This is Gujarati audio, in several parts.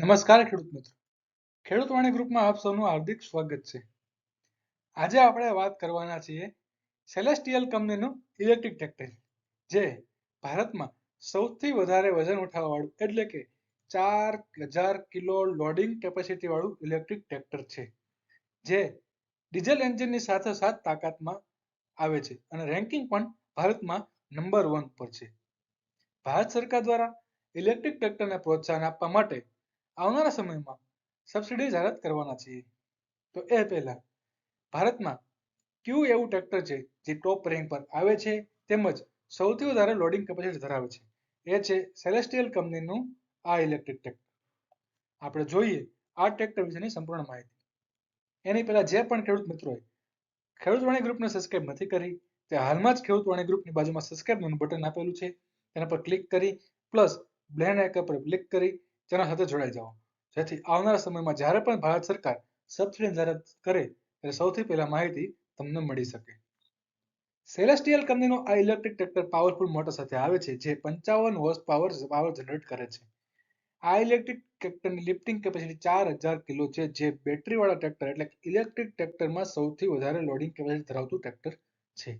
નમસ્કાર ખેડૂત મિત્રો. ખેડૂત વાણી ગ્રુપમાં આપ સૌનું હાર્દિક સ્વાગત છે. આજે આપણે વાત કરવાના છીએ સેલેસ્ટિયલ કંપનીનું ઇલેક્ટ્રિક ટ્રેક્ટર, જે ભારતમાં સૌથી વધારે વજન ઉઠાવવાવાળું એટલે કે 4000 કિલો લોડિંગ કેપેસિટી વાળું ઇલેક્ટ્રિક ટ્રેક્ટર છે, જે ડીઝલ એન્જિનની સાથોસાથ તાકાતમાં આવે છે અને રેન્કિંગ પણ ભારતમાં નંબર 1 પર છે. ભારત સરકાર દ્વારા ઇલેક્ટ્રિક ટ્રેક્ટરને પ્રોત્સાહન આપવા માટે આવનારા સમયમાં સબસિડી જાહેરાત કરવાના છીએ. તો એ પહેલા ભારતમાં કયું એવું ટ્રેક્ટર છે જે ટોપ રેન્ક પર આવે છે તેમજ સૌથી વધારે લોડિંગ કેપેસિટી ધરાવે છે? એ છે સેલેસ્ટિયલ કંપનીનું આ ઇલેક્ટ્રિક ટ્રેક્ટર. આપણે જોઈએ આ ટ્રેક્ટર વિશેની સંપૂર્ણ માહિતી. એની પહેલા જે પણ ખેડૂત મિત્રોએ ખેડૂત વાણી ગ્રુપને સબસ્ક્રાઇબ નથી કરી તે હાલમાં જ ખેડૂત વાણી ગ્રુપની બાજુમાં સબસ્ક્રાઇબનું બટન આપેલું છે, તેના પર ક્લિક કરી પ્લસ બેલ આઇકન પર ક્લિક કરી તેના સાથે જોડાઈ જાઓ, જેથી આવનારા સમયમાં જ્યારે પણ ભારત સરકાર સબસિડી જાહેરાત કરે ત્યારે સૌથી પહેલા માહિતી તમને મળી શકે. સેલેસ્ટિયલ કંપનીનું આ ઇલેક્ટ્રિક ટ્રેક્ટર પાવરફુલ મોટર સાથે આવે છે, જે 55 હોર્સ પાવર જનરેટ કરે છે. આ ઇલેક્ટ્રિક ટ્રેક્ટરની લિફ્ટિંગ કેપેસિટી 4000 કિલો છે, જે બેટરીવાળા ટ્રેક્ટર એટલે ઇલેક્ટ્રિક ટ્રેક્ટરમાં સૌથી વધારે લોડિંગ કેપેસિટી ધરાવતું ટ્રેક્ટર છે.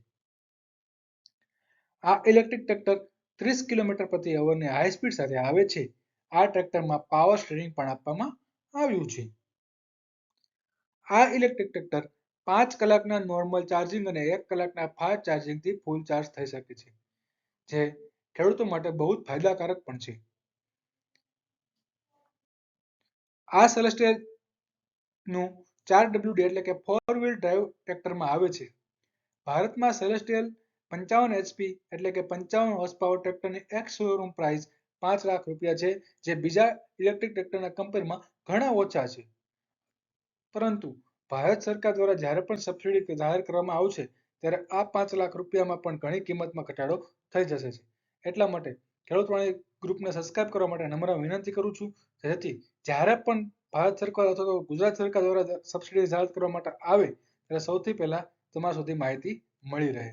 આ ઇલેક્ટ્રિક ટ્રેક્ટર 30 કિલોમીટર પ્રતિ અવરની હાઈ સ્પીડ સાથે આવે છે. આ ટ્રેક્ટરમાં પાવર સ્ટીયરિંગ પણ આપવામાં આવ્યું છે. આ ઇલેક્ટ્રિક ટ્રેક્ટર 5 કલાકના નોર્મલ ચાર્જિંગ અને 1 કલાકના ફાસ્ટ ચાર્જિંગથી ફૂલ ચાર્જ થઈ શકે છે, જે ખેડૂતો માટે બહુ જ ફાયદાકારક પણ છે. આ સેલેસ્ટિયલનું 4WD એટલે કે 4 વ્હીલ ડ્રાઈવ ટ્રેક્ટરમાં આવે છે. ભારતમાં સેલેસ્ટિયલ 55 HP એટલે કે 55 હોર્સ પાવર ટ્રેક્ટરની એક્સ શોરૂમ પ્રાઇસ 5 લાખ રૂપિયા છે, જે બીજા ઇલેક્ટ્રિક ટ્રેક્ટરના કમ્પેરમાં ઘણા ઓછા છે. પરંતુ ભારત સરકાર દ્વારા જ્યારે પણ સબસિડી જાહેર કરવામાં આવશે ત્યારે આ 5 લાખ રૂપિયામાં પણ ઘણી કિંમતમાં ઘટાડો થઈ જશે છે. એટલા માટે ખેડૂત વાણી ગ્રુપને સબસ્ક્રાઇબ કરવા માટે નમ્ર વિનંતી કરું છું, જેથી જ્યારે પણ ભારત સરકાર અથવા તો ગુજરાત સરકાર દ્વારા સબસિડી જાહેર કરવા માટે આવે ત્યારે સૌથી પહેલા તમારા સુધી માહિતી મળી રહે.